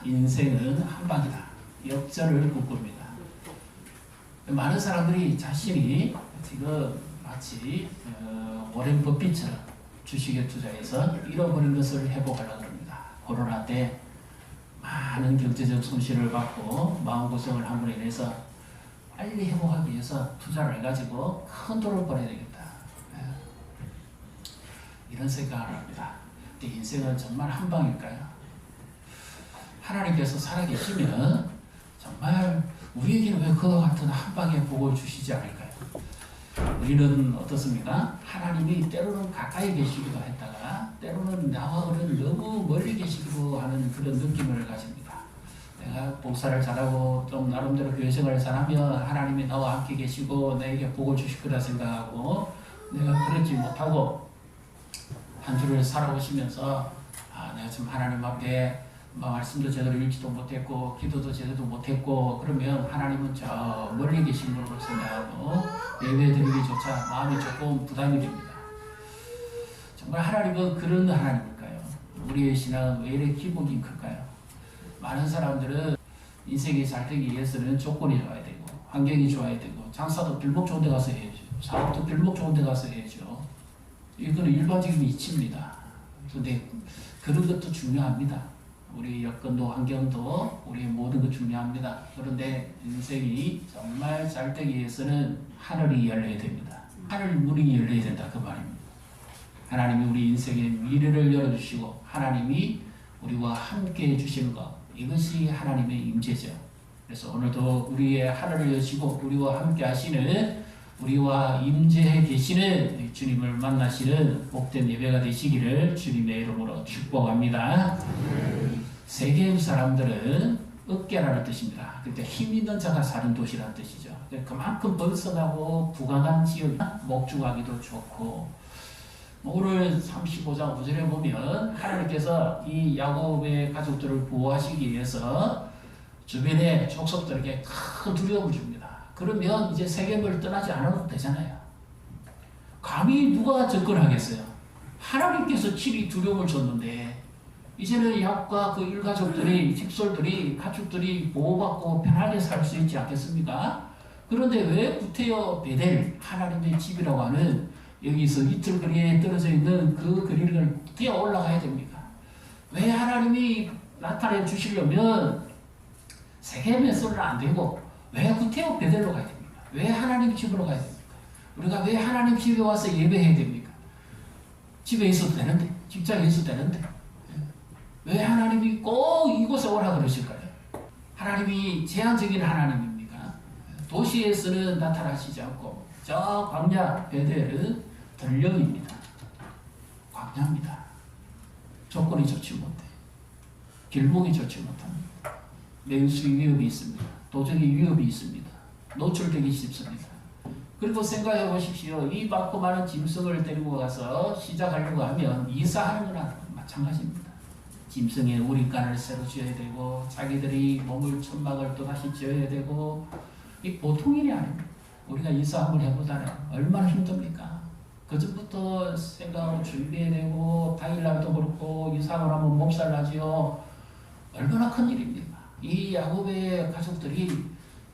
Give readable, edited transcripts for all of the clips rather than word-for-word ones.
인생은 한 방이다. 역전을 꿈꿉니다. 많은 사람들이 자신이 지금 마치 워렌 버핏처럼 주식에 투자해서 잃어버린 것을 회복하려고 합니다. 코로나 때 많은 경제적 손실을 받고 마음고생을 함으로 인해서 빨리 회복하기 위해서 투자를 해가지고 큰 돈을 벌어야 되겠다. 이런 생각을 합니다. 근데 인생은 정말 한 방일까요? 하나님께서 살아계시면 정말 우리에게는 왜 그와 같은 한 방의 복을 주시지 않을까요? 우리는 어떻습니까? 하나님이 때로는 가까이 계시기도 했다가 때로는 나와 너무 멀리 계시기도 하는 그런 느낌을 가집니다. 내가 복사를 잘하고 좀 나름대로 교회 생활을 잘하면 하나님이 나와 함께 계시고 내게 복을 주실 거라 생각하고 내가 그러지 못하고 한 주를 살아오시면서 내가 지금 하나님 앞에 말씀도 제대로 읽지도 못했고 기도도 제대로 못했고 그러면 하나님은 저 멀리 계신 걸로 생각하고 예배드리기조차 마음이 조금 부담이 됩니다. 정말 하나님은 그런 하나님일까요? 우리의 신앙은 왜 이렇게 기복이 클까요? 많은 사람들은 인생이 잘 되기 위해서는 조건이 좋아야 되고 환경이 좋아야 되고 장사도 빌목 좋은 데 가서 해야죠. 사업도 빌목 좋은 데 가서 해야죠. 이거는 일반적인 이치입니다. 그런데 그런 것도 중요합니다. 우리 여건도 환경도 우리 모든 것 중요합니다. 그런데 인생이 정말 잘 되기 위해서는 하늘이 열려야 됩니다. 하늘 문이 열려야 된다 그 말입니다. 하나님이 우리 인생의 미래를 열어주시고 하나님이 우리와 함께 해주시는 것 이것이 하나님의 임재죠. 그래서 오늘도 우리의 하늘을 여시고 우리와 함께 하시는 우리와 임재해 계시는 주님을 만나시는 복된 예배가 되시기를 주님의 이름으로 축복합니다. 세겜 사람들은 어깨라는 뜻입니다. 그러니까 힘 있는 자가 사는 도시라는 뜻이죠. 그만큼 번성하고 부강한 지역, 목축하기도 좋고 오늘 35장 5절에 보면 하나님께서 이 야곱의 가족들을 보호하시기 위해서 주변의 족속들에게 큰 두려움을 줍니다. 그러면 이제 세겜을 떠나지 않아도 되잖아요. 감히 누가 접근하겠어요? 하나님께서 친히 두려움을 줬는데 이제는 야곱과 그 일가족들이 직솔들이 가축들이 보호받고 편하게 살 수 있지 않겠습니까? 그런데 왜 구테여 베델 하나님의 집이라고 하는 여기서 이틀 거리에 떨어져 있는 그 거리를 뛰어 올라가야 됩니까? 왜 하나님이 나타내 주시려면 세겜에서는 안 되고 왜 구테여 베델로 가야 됩니까? 왜 하나님 집으로 가야 됩니까? 우리가 왜 하나님 집에 와서 예배해야 됩니까? 집에 있어도 되는데 직장에 있어도 되는데 왜 하나님이 꼭 이곳에 오라 그러실까요? 하나님이 제한적인 하나님입니까? 도시에서는 나타나시지 않고 저 광야 베델은 들령입니다. 광야입니다. 조건이 좋지 못해. 길목이 좋지 못합니다. 매우수의 위협이 있습니다. 도적의 위협이 있습니다. 노출되기 쉽습니다. 그리고 생각해 보십시오. 이 많고 많은 짐승을 데리고 가서 시작하려고 하면 이사하는 거나 마찬가지입니다. 짐승의 우리간을 새로 지어야 되고 자기들이 몸을 천막을 또다시 지어야 되고 이 보통 일이 아닙니다. 우리가 이사 한번 해보자면 얼마나 힘듭니까? 그 전부터 생각하고 준비해야 되고 당일날도 그렇고 이사를 하면 몸살나지요. 얼마나 큰 일입니까? 이 야곱의 가족들이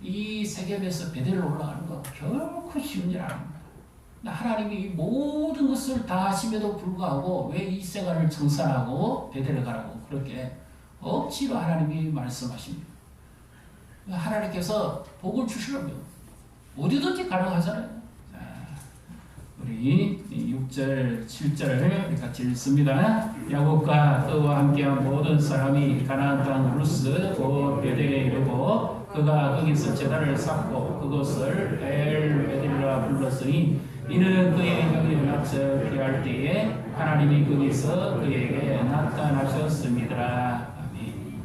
이 세겜에서 베델로 올라가는 거 결코 쉬운 일 아닙니다. 하나님이 모든 것을 다 하심에도 불구하고 왜 이 생활을 청산하고 베델에 가라고 그렇게 억지로 하나님이 말씀하십니다. 하나님께서 복을 주시려면 어디든지 가능하잖아요. 자, 우리 6절, 7절을 같이 읽습니다. 야곱과 그와 함께한 모든 사람이 가나안 땅 루스 곧 베델에 이르고 그가 거기서 제단을 쌓고 그것을 엘베딜라 불렀으니 이는 그의 형이 낯을 피할 때에 하나님이 거기서 그에게 나타나셨습니다. 아멘.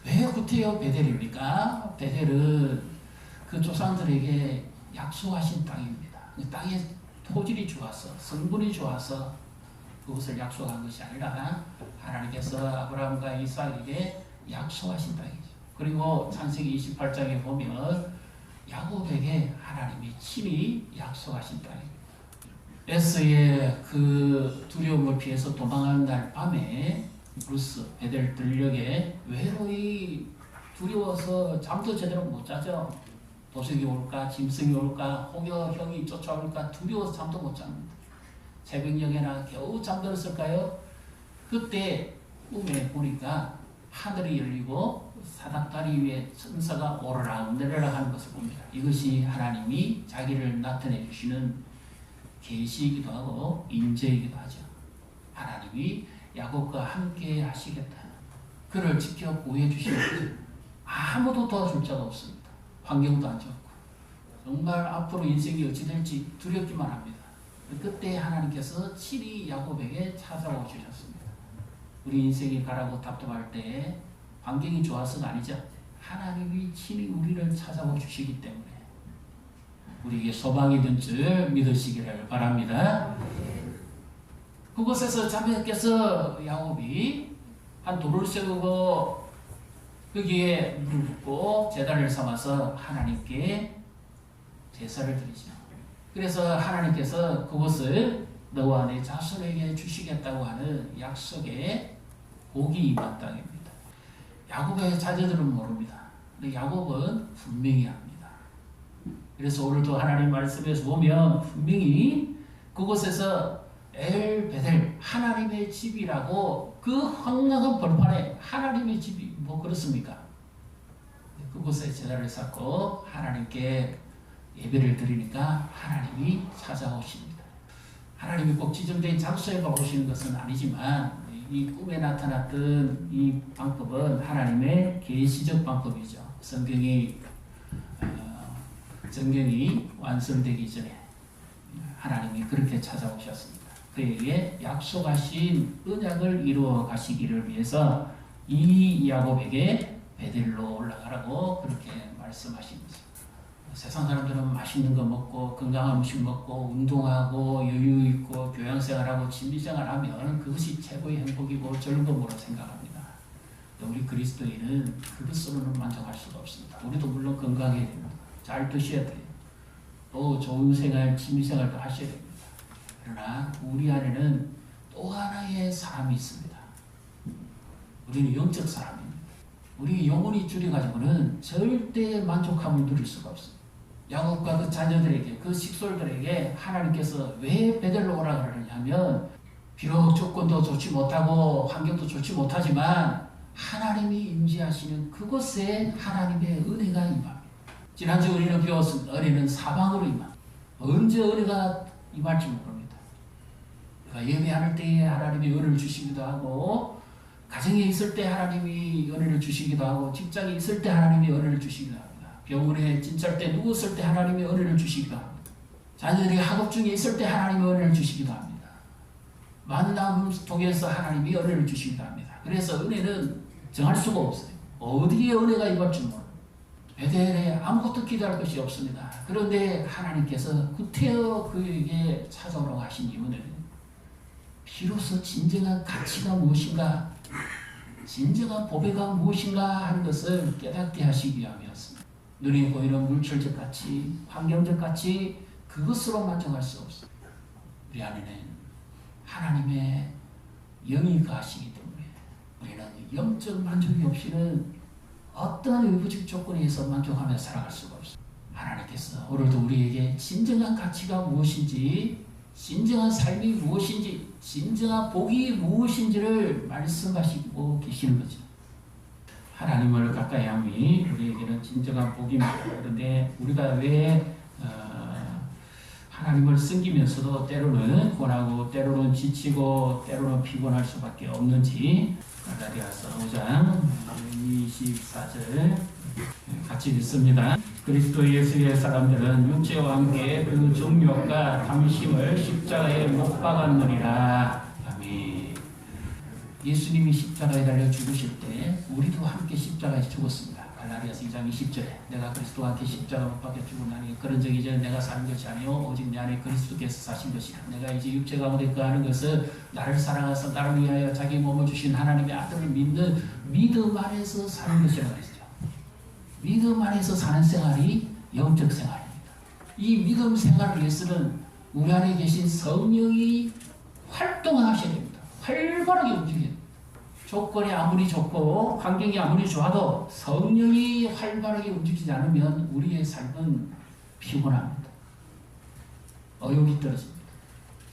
왜 구테여 베델입니까? 베델은 그 조상들에게 약속하신 땅입니다. 땅의 토질이 좋아서 성분이 좋아서 그것을 약속한 것이 아니라 하나님께서 아브라함과 이삭에게 약속하신 땅이죠. 그리고 창세기 28장에 보면 야곱에게 하나님이 친히 약속하신 땅입니다. 에서의 그 두려움을 피해서 도망하는 날 밤에 루스, 베델 들녘에 외로이 두려워서 잠도 제대로 못 자죠. 도둑이 올까, 짐승이 올까, 혹여 형이 쫓아올까 두려워서 잠도 못 잡니다. 새벽녘에나 겨우 잠들었을까요? 그때 꿈에 보니까 하늘이 열리고 사닥다리 위에 천사가 오르락 내리락 하는 것을 봅니다. 이것이 하나님이 자기를 나타내 주시는 계시이기도 하고 인재이기도 하죠. 하나님이 야곱과 함께 하시겠다. 그를 지켜 구해 주시는 아무도 도와줄 자가 없습니다. 환경도 안 좋고 정말 앞으로 인생이 어찌 될지 두렵기만 합니다. 그때 하나님께서 친히 야곱에게 찾아와 주셨습니다. 우리 인생이 가라고 답답할 때 환경이 좋아서가 아니죠. 하나님이 친히 우리를 찾아와 주시기 때문에 우리에게 소망이 있는 줄 믿으시기를 바랍니다. 그곳에서 자매께서 야곱이 한 돌을 세우고 거기에 물을 붓고 제단을 삼아서 하나님께 제사를 드리죠. 그래서 하나님께서 그것을 너와 내 자손에게 주시겠다고 하는 약속의 복이 임한 땅입니다. 야곱의 자녀들은 모릅니다. 근데 야곱은 분명히 압니다. 그래서 오늘도 하나님 말씀에서 보면 분명히 그곳에서 엘베델 하나님의 집이라고 그 황량한 벌판에 하나님의 집이 뭐 그렇습니까? 그곳에 제단을 쌓고 하나님께 예배를 드리니까 하나님이 찾아오십니다. 하나님이 꼭 지정된 장소에 오시는 것은 아니지만 이 꿈에 나타났던 이 방법은 하나님의 계시적 방법이죠. 성경이 완성되기 전에 하나님이 그렇게 찾아오셨습니다. 그에게 약속하신 언약을 이루어 가시기를 위해서 이 야곱에게 베델로 올라가라고 그렇게 말씀하신 거죠. 세상 사람들은 맛있는 거 먹고 건강한 음식 먹고 운동하고 여유 있고 교양생활하고 취미생활하면 그것이 최고의 행복이고 즐거움으로 생각합니다. 우리 그리스도인은 그것으로는 만족할 수가 없습니다. 우리도 물론 건강해야 됩니다. 잘 드셔야 돼요. 또 좋은 생활, 취미생활도 하셔야 됩니다. 그러나 우리 안에는 또 하나의 사람이 있습니다. 우리는 영적 사람입니다. 우리 영혼이 줄여가지고는 절대 만족함을 누릴 수가 없습니다. 야곱과 그 자녀들에게, 그 식솔들에게 하나님께서 왜 베델로 오라 그러냐면 비록 조건도 좋지 못하고 환경도 좋지 못하지만 하나님이 임재하시는 그곳에 하나님의 은혜가 임합니다. 지난주 우리는 배웠습니다. 은혜는 사방으로 임합니다. 언제 은혜가 임할지 모릅니다. 우리가 예배할 때에 하나님이 은혜를 주시기도 하고 가정에 있을 때 하나님이 은혜를 주시기도 하고 직장에 있을 때 하나님이 은혜를 주시기도 합니다. 병원에 진찰 때 누웠을 때 하나님이 은혜를 주시기도 합니다. 자녀들이 학업 중에 있을 때 하나님이 은혜를 주시기도 합니다. 만남 통해서 하나님이 은혜를 주시기도 합니다. 그래서 은혜는 정할 수가 없어요. 어디에 은혜가 임할지 모릅니다. 베델에 아무것도 기대할 것이 없습니다. 그런데 하나님께서 구태여 그에게 찾아오라고 하신 이유는 비로소 진정한 가치가 무엇인가, 진정한 보배가 무엇인가 하는 것을 깨닫게 하시기 위함이었습니다. 눈에 보이는 물질적 가치, 환경적 가치, 그것으로 만족할 수 없습니다. 우리 안에는 하나님의 영이 거하시기 때문에 우리는 영적 만족이 없이는 어떤 외부적 조건에 의해서 만족하며 살아갈 수가 없습니다. 하나님께서 오늘도 우리에게 진정한 가치가 무엇인지, 진정한 삶이 무엇인지, 진정한 복이 무엇인지를 말씀하시고 계시는 거죠. 하나님을 가까이 함이 우리에게는 진정한 복입니다. 그런데 우리가 왜 하나님을 섬기면서도 때로는 권하고 때로는 지치고 때로는 피곤할 수밖에 없는지 갈라디아서 5장 24절 같이 읽습니다. 그리스도 예수의 사람들은 육체와 함께 그 정욕과 탐심을 십자가에 못 박았느니라. 아멘. 예수님이 십자가에 달려 죽으실 때 우리도 함께 십자가에 죽었습니다. 갈라디아서 2장 20절에 내가 그리스도와 함께 십자가 못 박혀 죽었나니 그런 적이 이제 내가 사는 것이 아니요 오직 내 안에 그리스도께서 사신 것이라. 내가 이제 육체 가운데 거하는 것은 나를 사랑하사 나를 위하여 자기 몸을 주신 하나님의 아들을 믿는 믿음 안에서 사는 것이라고 했죠. 믿음 안에서 사는 생활이 영적 생활입니다. 이 믿음 생활을 위해서는 우리 안에 계신 성령이 활동하셔야 됩니다. 활발하게 움직여야 됩니다. 조건이 아무리 좋고 환경이 아무리 좋아도 성령이 활발하게 움직이지 않으면 우리의 삶은 피곤합니다. 어용이 떨어집니다.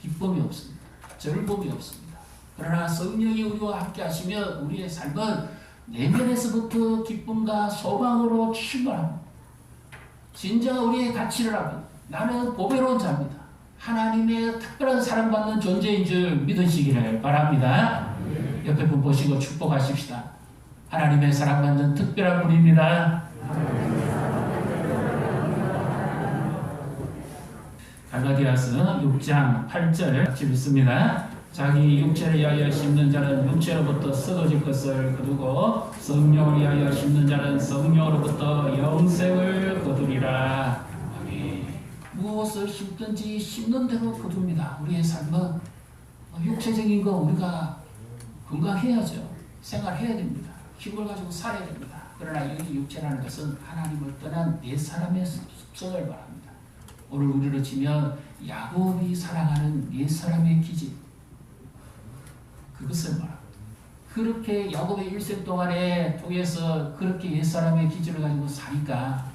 기쁨이 없습니다. 즐거움이 없습니다. 그러나 성령이 우리와 함께 하시면 우리의 삶은 내면에서부터 기쁨과 소망으로 출발합니다. 진정 우리의 가치를 합니다. 나는 보배로운 자입니다. 하나님의 특별한 사랑받는 존재인 줄 믿으시기를 바랍니다. 옆에 분 보시고 축복하십시다. 하나님의 사랑받는 특별한 분입니다. 갈라디아서 6장 8절 같이 읽습니다. 자기 육체를 위하여 심는 자는 육체로부터 썩어질 것을 거두고 성령을 위하여 심는 자는 성령으로부터 영생을 거두리라. 무엇을 심든지 심는 대로 거둡니다. 우리의 삶은 육체적인 거 우리가 건강해야죠. 생활해야 됩니다. 힘을 가지고 살아야 됩니다. 그러나 여기 육체라는 것은 하나님을 떠난 내 사람의 습성을 말합니다. 오늘 우리로 치면 야곱이 사랑하는 내 사람의 기질, 그것을 말합니다. 그렇게 야곱의 일생 동안에 통해서 그렇게 옛 사람의 기질을 가지고 사니까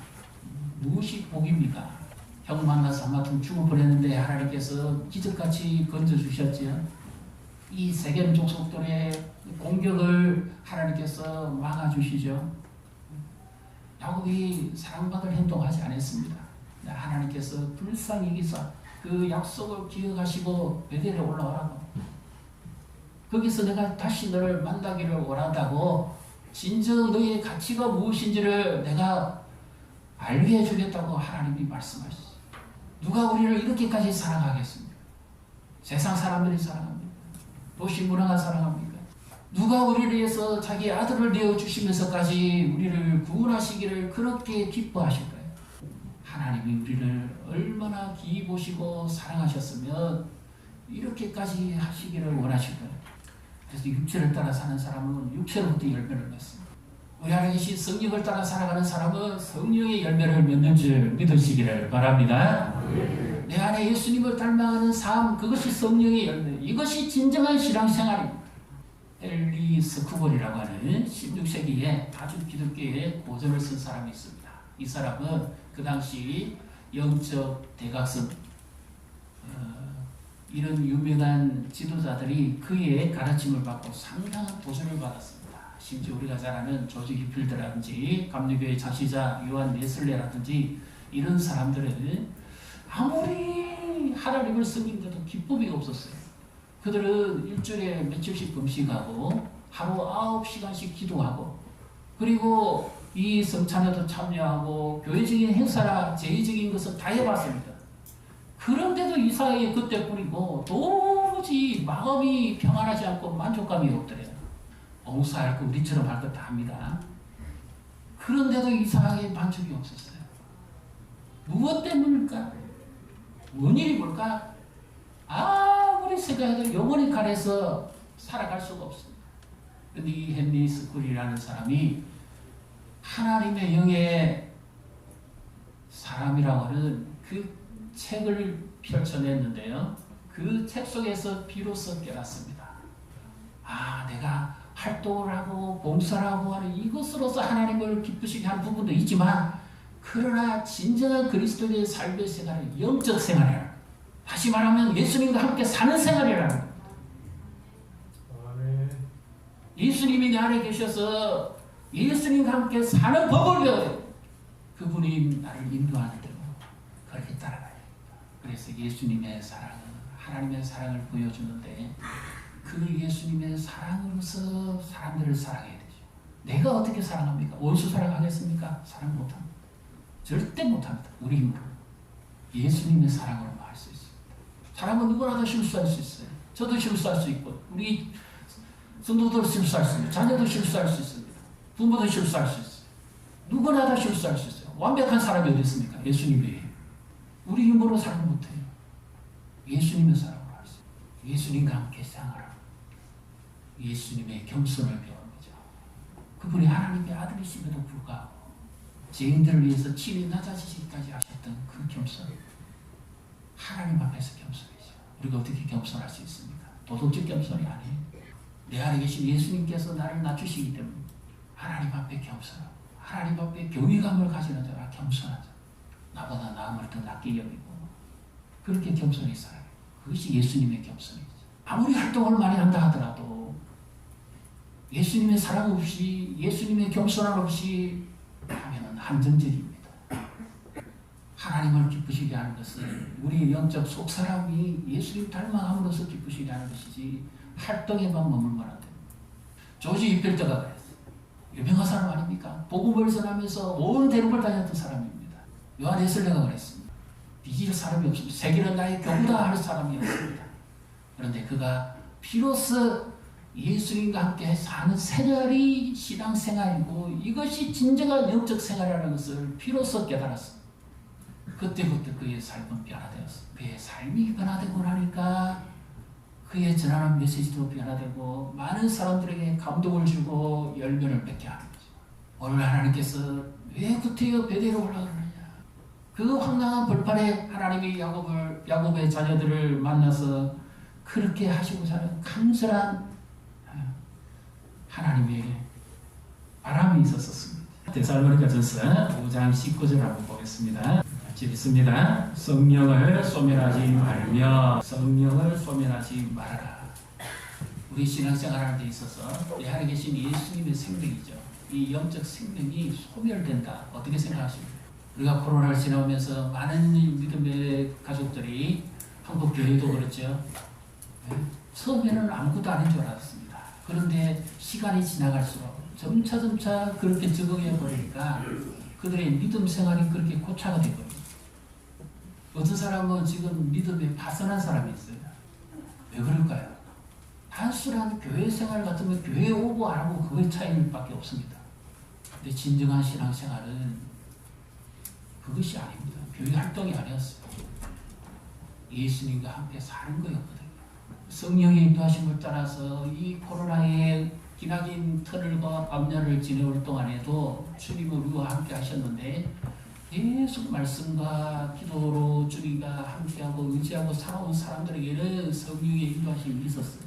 무엇이 복입니까? 형 만나서 한마디로 죽을 뻔했는데 하나님께서 기적같이 건져주셨지요. 이 세겜 족속들의 공격을 하나님께서 막아주시죠. 야곱이 사랑받을 행동하지 않았습니다. 하나님께서 불쌍히 여기사 그 약속을 기억하시고 베델에 올라오라고, 거기서 내가 다시 너를 만나기를 원한다고, 진정 너의 가치가 무엇인지를 내가 알게 해주겠다고 하나님이 말씀하셨어요. 누가 우리를 이렇게까지 사랑하겠습니까? 세상 사람들이 사랑합니다. 도시 문화가 사랑합니다. 누가 우리를 위해서 자기 아들을 내어주시면서까지 우리를 구원하시기를 그렇게 기뻐하실까요? 하나님이 우리를 얼마나 기이 보시고 사랑하셨으면 이렇게까지 하시기를 원하실까요? 그래서 육체를 따라 사는 사람은 육체로부터 열매를 맺습니다. 우리 안에 계신 성령을 따라 살아가는 사람은 성령의 열매를 맺는 줄 믿으시기를 바랍니다. 내 안에 예수님을 닮아가는 삶, 그것이 성령의 열매, 이것이 진정한 신앙생활입니다. 헨리 스쿠볼이라고 하는 16세기에 아주 기독교의 고전을 쓴 사람이 있습니다. 이 사람은 그 당시 영적 대각선, 이런 유명한 지도자들이 그의 가르침을 받고 상당한 도전을 받았습니다. 심지어 우리가 잘 아는 조지 기필드라든지 감리교의 창시자 요한 웨슬레라든지 이런 사람들은 아무리 하나님을 섬긴데도 기쁨이 없었어요. 그들은 일주일에 며칠씩 금식하고 하루 9시간씩 기도하고, 그리고 이 성찬에도 참여하고 교회적인 행사나 제의적인 것을 다 해봤습니다. 그런데도 이상하게 그때뿐이고 도무지 마음이 평안하지 않고 만족감이 없더래요. 봉사할 거 우리처럼 할 거 다 합니다. 그런데도 이상하게 만족이 없었어요. 무엇 때문일까? 원인이 뭘까? 아무리 생각해도 영혼의 칼에서 살아갈 수가 없습니다. 근데 이 헨리 스쿨이라는 사람이 하나님의 영의 사람이라고 하는 그 책을 펼쳐냈는데요. 그 책 속에서 비로소 깨닫습니다. 아, 내가 활동을 하고 봉사를 하고 하는 이것으로서 하나님을 기쁘시게 하는 부분도 있지만, 그러나 진정한 그리스도의 삶의 생활은 영적 생활이라, 다시 말하면 예수님과 함께 사는 생활이라는 겁니다. 예수님이 내 안에 계셔서 예수님과 함께 사는 법을 배워요. 그분이 나를 인도하는 대로 그렇게 따라가야 됩니다. 그래서 예수님의 사랑은 하나님의 사랑을 보여주는데, 그 예수님의 사랑으로서 사람들을 사랑해야 되죠. 내가 어떻게 사랑합니까? 원수 사랑하겠습니까? 사랑 못합니다. 절대 못합니다. 우리 힘으로. 예수님의 사랑으로만 할 수 있습니다. 사람은 누구나 다 실수할 수 있어요. 저도 실수할 수 있고, 우리 성도도 실수할 수 있어요. 자녀도 실수할 수 있습니다. 부모도 실수할 수 있어요. 누구나 다 실수할 수 있어요. 완벽한 사람이 어디 있습니까? 예수님 외에. 우리 힘으로 사랑 못해요. 예수님의 사랑으로 할 수 있어요. 예수님과 함께 생활하고 예수님의 겸손을 배우는 거죠. 그분이 하나님의 아들이심에도 불구하고 죄인들을 위해서 친히 낮아지시기까지 하셨던 그 겸손, 하나님 앞에서 겸손이죠. 우리가 어떻게 겸손할 수 있습니까? 도덕적 겸손이 아니에요. 내 안에 계신 예수님께서 나를 낮추시기 때문에 하나님 앞에 겸손하고 하나님 앞에 경외감을 가지는 자가 겸손한 자. 나보다 남을 더 낮게 여기고 그렇게 겸손히 살아요. 그것이 예수님의 겸손이죠. 아무리 활동을 많이 한다 하더라도 예수님의 사랑 없이 예수님의 겸손함 없이 하면 한정적입니다. 하나님을 기쁘시게 하는 것은 우리의 영적 속사람이 예수님 닮아감으로써 기쁘시게 하는 것이지 활동에만 머물면 안 됩니다. 조지 이필더가 그랬어요. 유명한 사람 아닙니까? 복음을 전하면서 온 대륙을 다녔던 사람입니다. 요한 웨슬레가 그랬습니다. 뒤질 사람이 없습니다. 세계는 나의 교구다 할 사람이었습니다. 그런데 그가 비로소 예수님과 함께 사는 생활이 신앙생활이고 이것이 진정한 영적 생활이라는 것을 비로소 깨달았습니다. 그때부터 그의 삶은 변화되었습니다. 그의 삶이 변화되고 나니까 그의 전하는 메시지도 변화되고 많은 사람들에게 감동을 주고 열면을 맺게 하는 거죠. 오늘 하나님께서 왜 구태여 베델로 올라가느냐? 그 황당한 벌판에 하나님이 야곱의 자녀들을 만나서 그렇게 하시고자 하는 간절한 하나님의 바람이 있었습니다. 데살로니가전서 5장 19절 한번 보겠습니다. 같이 읽습니다. 성령을 소멸하지 말며 성령을 소멸하지 말아라. 우리 신앙생활하는 데 있어서 내 안에 계신 예수님의 생명이죠. 이 영적 생명이 소멸된다. 어떻게 생각하십니까? 우리가 코로나를 지나오면서 많은 믿음의 가족들이 한국 교회도 그렇죠. 처음에는 아무것도 아닌 줄 알았습니다. 그런데 시간이 지나갈수록 점차 그렇게 적응해 버리니까 그들의 믿음 생활이 그렇게 고차가 되거든요. 어떤 사람은 지금 믿음에 파선한 사람이 있어요. 왜 그럴까요? 단순한 교회 생활 같으면 교회 오고 안 하고 그의 차이밖에 없습니다. 근데 진정한 신앙생활은 그것이 아닙니다. 교회 활동이 아니었어요. 예수님과 함께 사는 거였거든요. 성령의 인도하심을 따라서 이 코로나의 기나긴 터널과 밤낮을 지내올 동안에도 주님은 우리와 함께 하셨는데 계속 말씀과 기도로 주님과 함께하고 의지하고 살아온 사람들에게는 성령의 인도하심이 있었어요.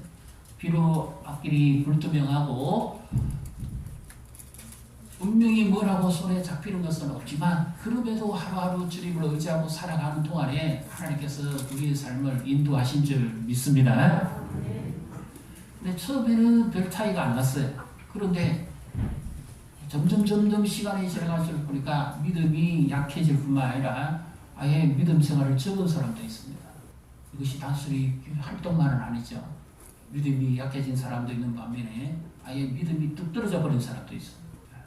비록 앞길이 불투명하고 분명히 뭐라고 손에 잡히는 것은 없지만 그럼에도 하루하루 주님을 의지하고 살아가는 동안에 하나님께서 우리의 삶을 인도하신 줄 믿습니다. 근데 처음에는 별 차이가 안 났어요. 그런데 점점 시간이 지나갈수록 보니까 믿음이 약해질 뿐만 아니라 아예 믿음 생활을 접은 사람도 있습니다. 이것이 단순히 활동만은 아니죠. 믿음이 약해진 사람도 있는 반면에 아예 믿음이 뚝 떨어져 버린 사람도 있습니다.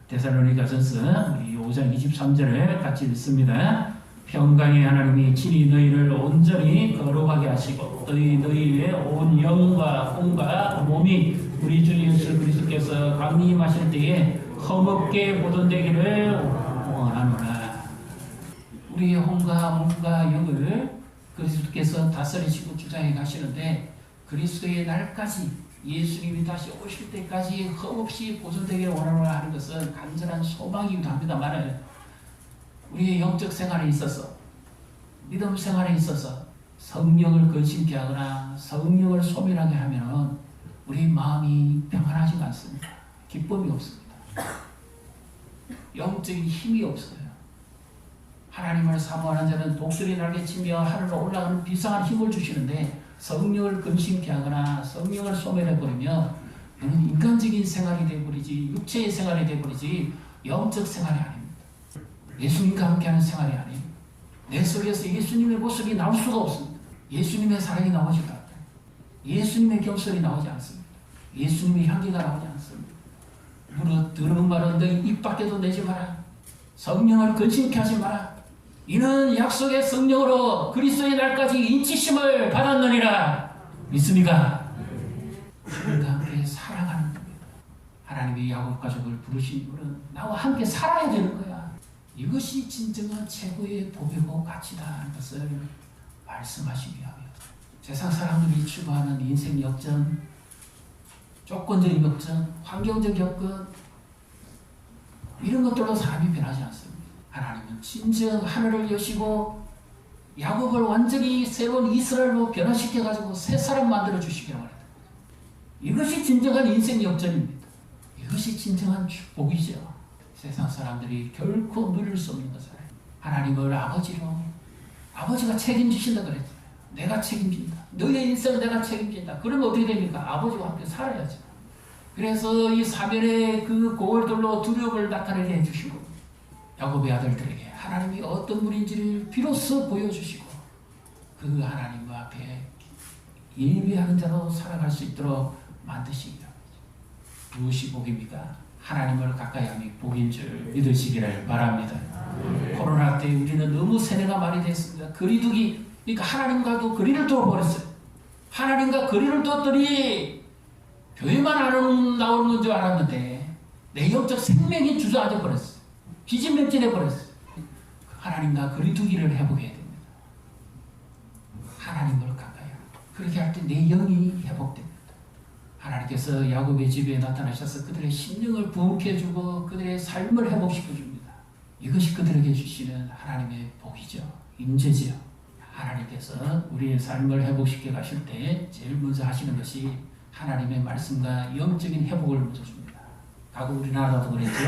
데살로니가전서 5장 23절을 같이 읽습니다. 평강의 하나님이 친히 너희를 온전히 거룩하게 하시고 너희 외 온 영과 혼과 몸이 우리 주 예수 그리스도께서 강림하실 때에 흠없게 보존되기를 원하노라. 우리의 혼과 몸과 영을 그리스도께서 다스리시고 주장해 가시는데 그리스도의 날까지 예수님이 다시 오실 때까지 흠없이 보존되기를 원하노라 하는 것은 간절한 소망이기도 합니다만 우리의 영적 생활에 있어서 믿음 생활에 있어서 성령을 근심케 하거나 성령을 소멸하게 하면 우리 마음이 평안하지 않습니다. 기쁨이 없습니다. 영적인 힘이 없어요. 하나님을 사모하는 자는 독수리 날개치며 하늘로 올라가는 비상한 힘을 주시는데 성령을 근심케 하거나 성령을 소멸해버리면 이는 인간적인 생활이 되어버리지 육체의 생활이 되어버리지 영적 생활이 아닙니다. 예수님과 함께하는 생활이 아니에요. 내 속에서 예수님의 모습이 나올 수가 없습니다. 예수님의 사랑이 나오지도 않아요. 예수님의 겸손이 나오지 않습니다. 예수님의 향기가 나오지 않습니다. 무릇 들은 말은 너희 입 밖에도 내지 마라. 성령을 근심케 하지 마라. 이는 약속의 성령으로 그리스도의 날까지 인치심을 받았느니라. 믿습니까? 그분과 함께 살아가는 겁니다. 하나님이 야곱 가족을 부르신 이유는 나와 함께 살아야 되는 거야. 이것이 진정한 최고의 복이고 가치다 하는 것을 말씀하시기 위함이에요. 세상 사람들이 추구하는 인생 역전, 조건적인 역전, 환경적 역전 이런 것들로 사람이 변하지 않습니다. 하나님은 진정 하늘을 여시고 야곱을 완전히 새로운 이스라엘로 변화시켜가지고 새 사람 만들어 주시기를 원합니다. 이것이 진정한 인생 역전입니다. 이것이 진정한 축복이죠. 세상 사람들이 결코 누릴 수 없는 것을 하나님을 아버지로, 아버지가 책임지신다 그랬잖아요. 내가 책임진다. 너의 인생을 내가 책임진다. 그러면 어떻게 됩니까? 아버지와 함께 살아야죠. 그래서 이 사면의 그 고을들로 두려움을 나타내게 해주시고, 야곱의 아들들에게 하나님이 어떤 분인지를 비로소 보여주시고, 그 하나님 앞에 예비하는 자로 살아갈 수 있도록 만드시기를. 무엇이 복입니까? 하나님을 가까이 함이 복인 줄 믿으시기를 바랍니다. 코로나 때 우리는 너무 세뇌가 많이 됐습니다. 거리두기, 그러니까 하나님과도 거리를 둬버렸어요. 하나님과 거리를 뒀더니 교회만 안 나오는 줄 알았는데 내 영적 생명이 주저앉아 버렸어요. 기진맥진해 버렸어요. 하나님과 거리두기를 해보게 됩니다. 하나님을 가까이 하라. 그렇게 할 때 내 영이 회복됩니다. 하나님께서 야곱의 집에 나타나셔서 그들의 심령을 부흥케 해주고 그들의 삶을 회복시켜줍니다. 이것이 그들에게 주시는 하나님의 복이죠. 임재지요. 하나님께서 우리의 삶을 회복시켜 가실 때 제일 먼저 하시는 것이 하나님의 말씀과 영적인 회복을 먼저 줍니다. 과거 우리나라도 그랬죠.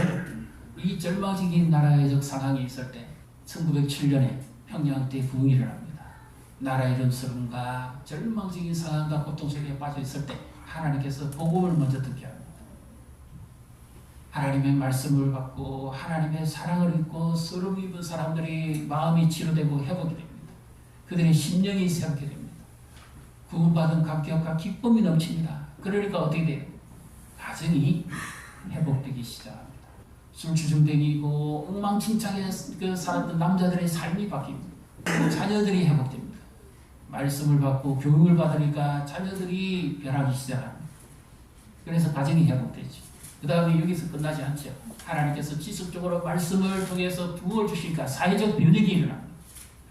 이 절망적인 나라의적 상황이 있을 때 1907년에 평양 때 부흥이 일어납니다. 나라의 이런스름과 절망적인 상황과 고통 속에 빠져 있을 때 하나님께서 복음을 먼저 듣게 합니다. 하나님의 말씀을 받고 하나님의 사랑을 입고 쓰름 입은 사람들이 마음이 치료되고 회복이 됩니다. 그들의 심령이 새롭게 됩니다. 구원받은 감격과 기쁨이 넘칩니다. 그러니까 어떻게 돼요? 가정이 회복되기 시작합니다. 술주정뱅이고 엉망진창에 그 사람들 남자들의 삶이 바뀝니다. 자녀들이 회복됩니다. 말씀을 받고 교육을 받으니까 자녀들이 변하기 시작합니다. 그래서 가정이 회복되죠. 그 다음에 여기서 끝나지 않죠. 하나님께서 지속적으로 말씀을 통해서 부어 주시니까 사회적 변혁이 일어납니다.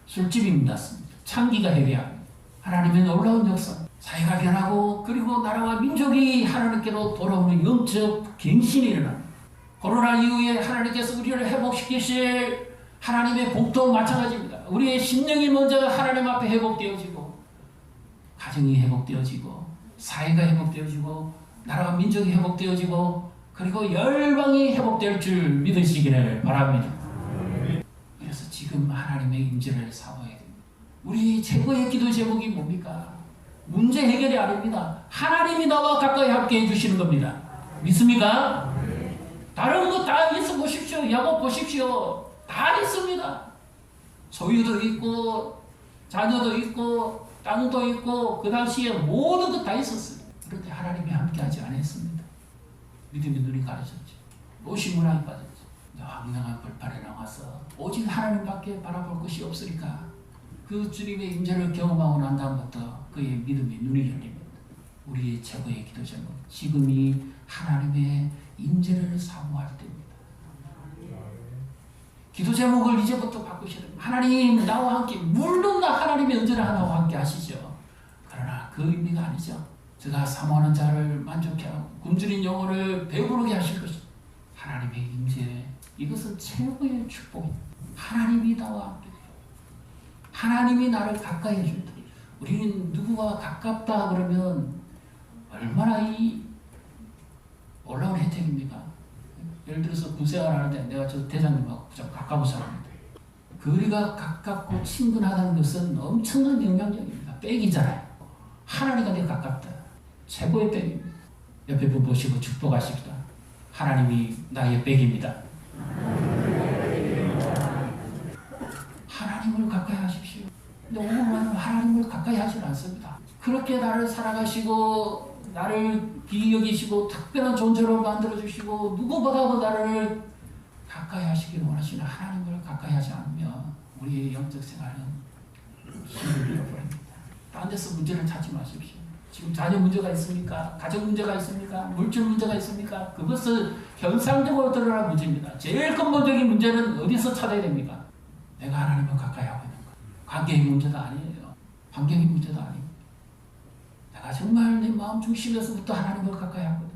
술집이 문 닫습니다. 창기가 회개합니다. 하나님의 놀라운 역사, 사회가 변하고 그리고 나라와 민족이 하나님께로 돌아오는 영적 갱신이 일어납니다. 코로나 이후에 하나님께서 우리를 회복시키실 하나님의 복도 마찬가지입니다. 우리의 심령이 먼저 하나님 앞에 회복되어지고 가정이 회복되어지고 사회가 회복되어지고 나라와 민족이 회복되어지고 그리고 열방이 회복될 줄 믿으시기를 바랍니다. 그래서 지금 하나님의 임재를 사모해야 됩니다. 우리 최고의 기도 제목이 뭡니까? 문제 해결이 아닙니다. 하나님이 나와 가까이 함께 해주시는 겁니다. 믿습니까? 다른 거 다 있어 보십시오. 야곱 보십시오. 다 있습니다. 소유도 있고 자녀도 있고 땅도 있고 그 당시에 모든 것 다 있었어요. 그런데 하나님이 함께하지 않았습니다. 믿음의 눈이 가려졌죠. 노시문화에 빠졌죠. 황량한 벌판에 나와서 오직 하나님밖에 바라볼 것이 없으니까 그 주님의 임재를 경험하고 난 다음부터 그의 믿음의 눈이 열립니다. 우리의 최고의 기도 제목, 지금이 하나님의 임재를 사모할 때입니다. 기도 제목을 이제부터 바꾸셔야 됩니다. 하나님 나와 함께, 물론 하나님의 언제나 나와 함께 하시죠. 그러나 그 의미가 아니죠. 제가 사모하는 자를 만족해 하고 굶주린 영혼을 배부르게 하실 것입니다. 하나님의 임재, 이것은 최고의 축복입니다. 하나님이 나와 함께 돼요. 하나님이 나를 가까이 해준다. 우리는 누구와 가깝다 그러면 얼마나 이 올라온 혜택입니까? 예를 들어서 군생활 하는데 내가 저 대장님하고 좀 가까운 사람인데 거리가 가깝고 친근하다는 것은 엄청난 영향력입니다. 백이잖아요. 하나님과 내가 가깝다. 최고의 백입니다. 옆에 분 보시고 축복하십시다. 하나님이 나의 백입니다. 하나님을 가까이 하십시오. 근데 오늘은 하나님을 가까이 하지 않습니다. 그렇게 나를 사랑하시고 나를 귀히 여기시고 특별한 존재로 만들어주시고 누구보다도 나를 가까이 하시길 원하시는 하나님을 가까이 하지 않으면 우리의 영적 생활은 힘을 잃어버립니다. 딴 데서 문제를 찾지 마십시오. 지금 자녀 문제가 있습니까? 가정 문제가 있습니까? 물질 문제가 있습니까? 그것은 현상적으로 드러나는 문제입니다. 제일 근본적인 문제는 어디서 찾아야 됩니까? 내가 하나님을 가까이 하고 있는 것. 관계의 문제가 아니에요. 환경의 문제도 아닙니다. 내가 정말 내 마음 중심에서부터 하나님을 가까이 하거든.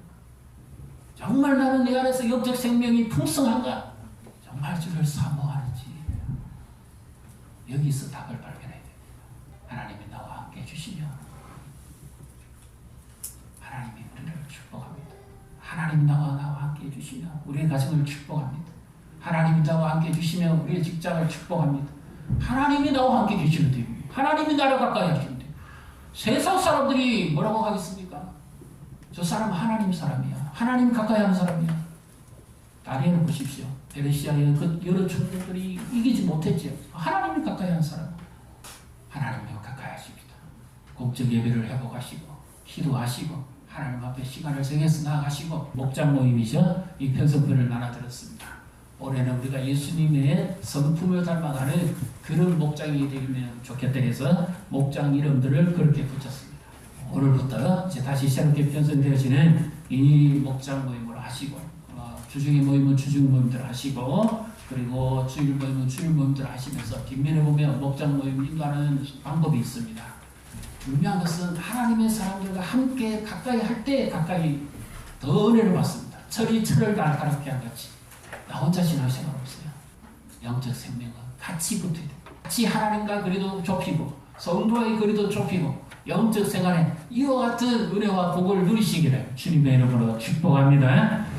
정말 나는 내 안에서 영적 생명이 풍성한가? 정말 주를 사모하는지. 여기서 답을 발견해야 됩니다. 하나님이 나와 함께 해주시면 하나님이 우리를 축복합니다. 하나님 나와 함께 해주시며 우리의 가정을 축복합니다. 하나님이 나와 함께 해주시며 우리의 직장을 축복합니다. 하나님이 나와 함께 계시는데 하나님이 나를 가까이 하시는데 세상 사람들이 뭐라고 하겠습니까? 저 사람은 하나님 사람이야. 하나님 가까이 하는 사람이야. 다니엘을 보십시오. 베레시아의 그 여러 총독들이 이기지 못했죠. 하나님이 가까이 하는 사람. 하나님과 가까이 하십니다. 공적 예배를 회복하시고 기도하시고 하나님 앞에 시간을 정해서 나아가시고 목장 모임이죠. 이 편성편을 나눠드렸습니다. 올해는 우리가 예수님의 성품을 닮아가는 그런 목장이 되면 좋겠다 해서 목장 이름들을 그렇게 붙였습니다. 오늘부터 이제 다시 새롭게 편성되어지는 이 목장 모임을 하시고 주중의 모임은 주중 모임들 하시고 그리고 주일 모임은 주일 모임들 하시면서 뒷면에 보면 목장 모임 인도하는 방법이 있습니다. 중요한 것은 하나님의 사람들과 함께 가까이 할 때 가까이 더 은혜를 받습니다. 철이 철을 가롭게 한 같이 나 혼자 지낼 생각 없어요. 영적 생명은 같이 붙어야 돼요. 같이 하나님과 거리도 좁히고 성도와의 거리도 좁히고 영적 생활에 이와 같은 은혜와 복을 누리시기를 주님의 이름으로 축복합니다.